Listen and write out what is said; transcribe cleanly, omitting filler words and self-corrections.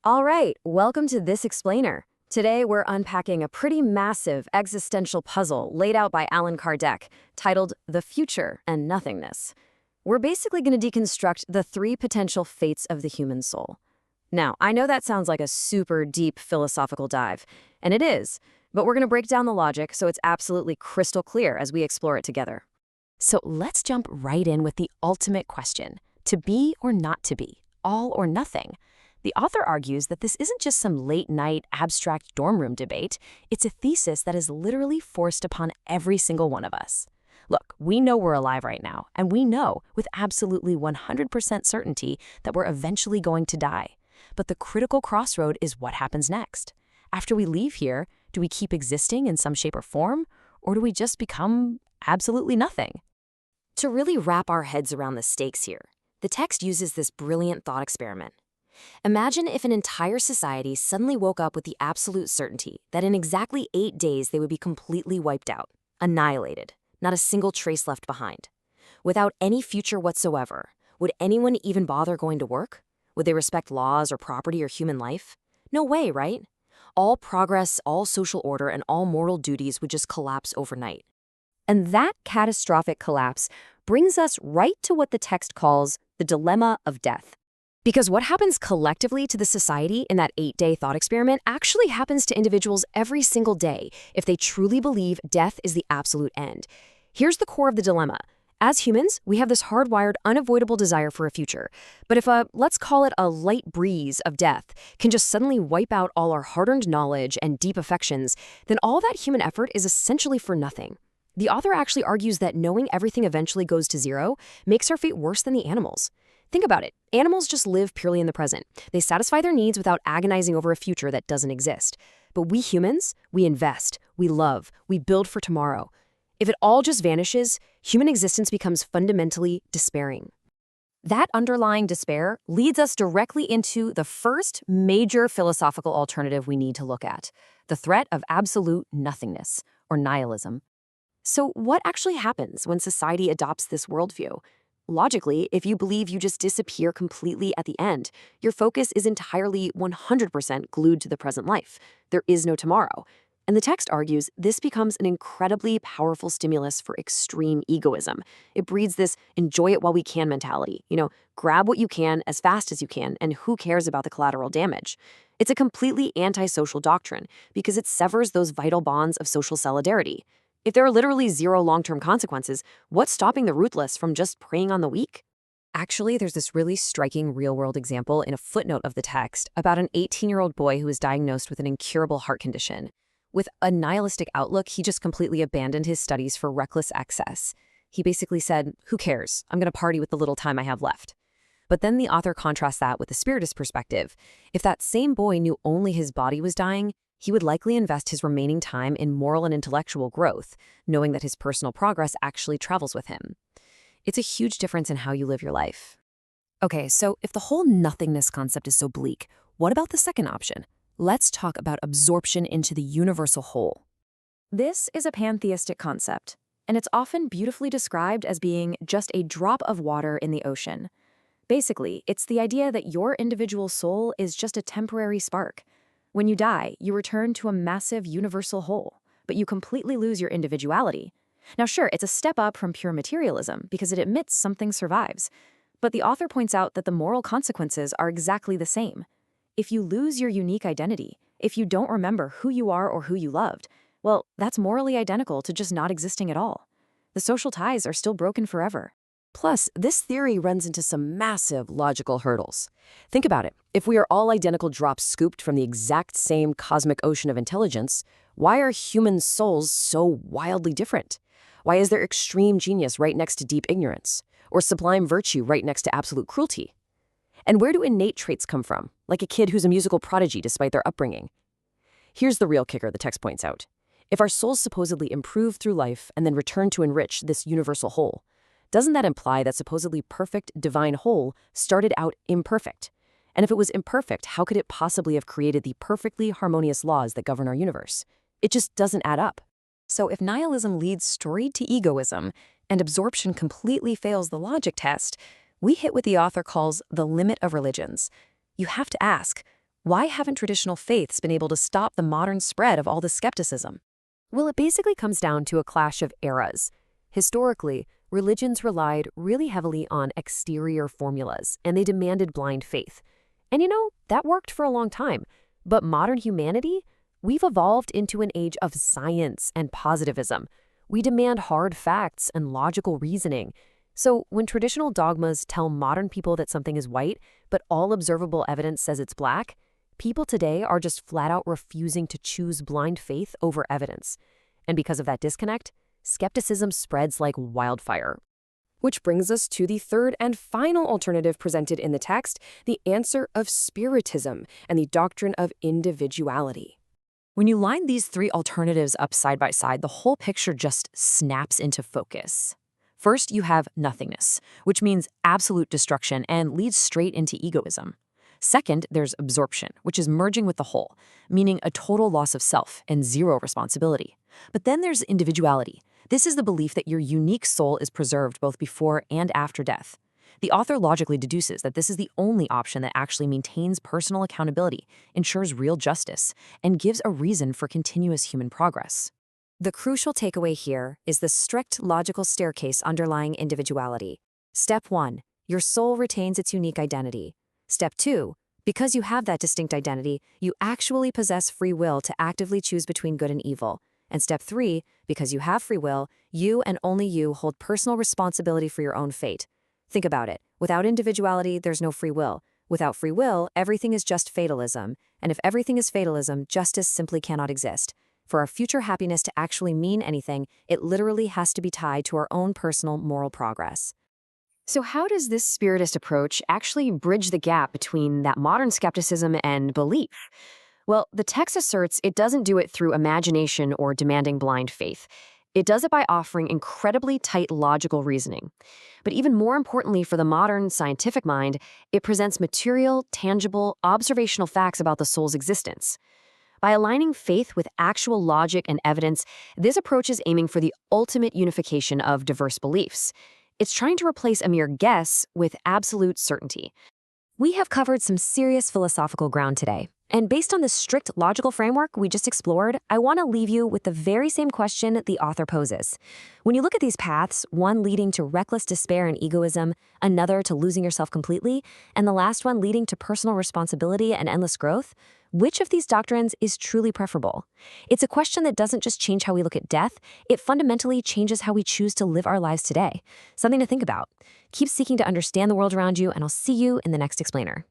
All right, welcome to This Explainer. Today we're unpacking a pretty massive existential puzzle laid out by Allan Kardec, titled The Future and Nothingness. We're basically going to deconstruct the three potential fates of the human soul. Now, I know that sounds like a super deep philosophical dive, and it is, but we're going to break down the logic so it's absolutely crystal clear as we explore it together. So let's jump right in with the ultimate question: to be or not to be, all or nothing. The author argues that this isn't just some late-night abstract dorm room debate. It's a thesis that is literally forced upon every single one of us. Look, we know we're alive right now, and we know with absolutely 100% certainty that we're eventually going to die. But the critical crossroad is what happens next. After we leave here, do we keep existing in some shape or form, or do we just become absolutely nothing? To really wrap our heads around the stakes here, the text uses this brilliant thought experiment. Imagine if an entire society suddenly woke up with the absolute certainty that in exactly 8 days they would be completely wiped out, annihilated, not a single trace left behind. Without any future whatsoever, would anyone even bother going to work? Would they respect laws or property or human life? No way, right? All progress, all social order, and all moral duties would just collapse overnight. And that catastrophic collapse brings us right to what the text calls the dilemma of death. Because what happens collectively to the society in that 8-day thought experiment actually happens to individuals every single day if they truly believe death is the absolute end. Here's the core of the dilemma. As humans, we have this hardwired, unavoidable desire for a future. But if let's call it a light breeze of death, can just suddenly wipe out all our hard-earned knowledge and deep affections, then all that human effort is essentially for nothing. The author actually argues that knowing everything eventually goes to zero makes our fate worse than the animals. Think about it. Animals just live purely in the present. They satisfy their needs without agonizing over a future that doesn't exist. But we humans, we invest, we love, we build for tomorrow. If it all just vanishes, human existence becomes fundamentally despairing. That underlying despair leads us directly into the first major philosophical alternative we need to look at: the threat of absolute nothingness, or nihilism. So what actually happens when society adopts this worldview? Logically, if you believe you just disappear completely at the end, your focus is entirely 100% glued to the present life. There is no tomorrow. And the text argues this becomes an incredibly powerful stimulus for extreme egoism. It breeds this enjoy it while we can mentality. Grab what you can as fast as you can, and who cares about the collateral damage? It's a completely antisocial doctrine because it severs those vital bonds of social solidarity. If there are literally zero long-term consequences, what's stopping the ruthless from just preying on the weak? Actually, there's this really striking real-world example in a footnote of the text about an 18-year-old boy who was diagnosed with an incurable heart condition. With a nihilistic outlook, he just completely abandoned his studies for reckless excess. He basically said, "Who cares? I'm going to party with the little time I have left." But then the author contrasts that with the Spiritist perspective. If that same boy knew only his body was dying, he would likely invest his remaining time in moral and intellectual growth, knowing that his personal progress actually travels with him. It's a huge difference in how you live your life. Okay, so if the whole nothingness concept is so bleak, what about the second option? Let's talk about absorption into the universal whole. This is a pantheistic concept, and it's often beautifully described as being just a drop of water in the ocean. Basically, it's the idea that your individual soul is just a temporary spark. When you die, you return to a massive universal whole, but you completely lose your individuality. Now sure, it's a step up from pure materialism because it admits something survives, but the author points out that the moral consequences are exactly the same. If you lose your unique identity, if you don't remember who you are or who you loved, well, that's morally identical to just not existing at all. The social ties are still broken forever. Plus, this theory runs into some massive logical hurdles. Think about it. If we are all identical drops scooped from the exact same cosmic ocean of intelligence, why are human souls so wildly different? Why is there extreme genius right next to deep ignorance? Or sublime virtue right next to absolute cruelty? And where do innate traits come from, like a kid who's a musical prodigy despite their upbringing? Here's the real kicker the text points out. If our souls supposedly improve through life and then return to enrich this universal whole, doesn't that imply that supposedly perfect divine whole started out imperfect? And if it was imperfect, how could it possibly have created the perfectly harmonious laws that govern our universe? It just doesn't add up. So if nihilism leads straight to egoism and absorption completely fails the logic test, we hit what the author calls the limit of religions. You have to ask, Why haven't traditional faiths been able to stop the modern spread of all this skepticism? Well, it basically comes down to a clash of eras. Historically, religions relied really heavily on exterior formulas, and they demanded blind faith. And that worked for a long time. But modern humanity? We've evolved into an age of science and positivism. We demand hard facts and logical reasoning. So when traditional dogmas tell modern people that something is white, but all observable evidence says it's black, people today are just flat out refusing to choose blind faith over evidence. And because of that disconnect, skepticism spreads like wildfire. Which brings us to the third and final alternative presented in the text, the answer of Spiritism and the doctrine of individuality. When you line these three alternatives up side by side, the whole picture just snaps into focus. First, you have nothingness, which means absolute destruction and leads straight into egoism. Second, there's absorption, which is merging with the whole, meaning a total loss of self and zero responsibility. But then there's individuality. This is the belief that your unique soul is preserved both before and after death. The author logically deduces that this is the only option that actually maintains personal accountability, ensures real justice, and gives a reason for continuous human progress. The crucial takeaway here is the strict logical staircase underlying individuality. Step 1. Your soul retains its unique identity. Step 2. Because you have that distinct identity, you actually possess free will to actively choose between good and evil. And step 3, because you have free will, you and only you hold personal responsibility for your own fate. Think about it. Without individuality, there's no free will. Without free will, everything is just fatalism. And if everything is fatalism, justice simply cannot exist. For our future happiness to actually mean anything, it literally has to be tied to our own personal moral progress. So how does this Spiritist approach actually bridge the gap between that modern skepticism and belief? Well, the text asserts it doesn't do it through imagination or demanding blind faith. It does it by offering incredibly tight logical reasoning. But even more importantly for the modern scientific mind, it presents material, tangible, observational facts about the soul's existence. By aligning faith with actual logic and evidence, this approach is aiming for the ultimate unification of diverse beliefs. It's trying to replace a mere guess with absolute certainty. We have covered some serious philosophical ground today. And based on the strict logical framework we just explored, I want to leave you with the very same question the author poses. When you look at these paths, one leading to reckless despair and egoism, another to losing yourself completely, and the last one leading to personal responsibility and endless growth, which of these doctrines is truly preferable? It's a question that doesn't just change how we look at death, it fundamentally changes how we choose to live our lives today. Something to think about. Keep seeking to understand the world around you, and I'll see you in the next explainer.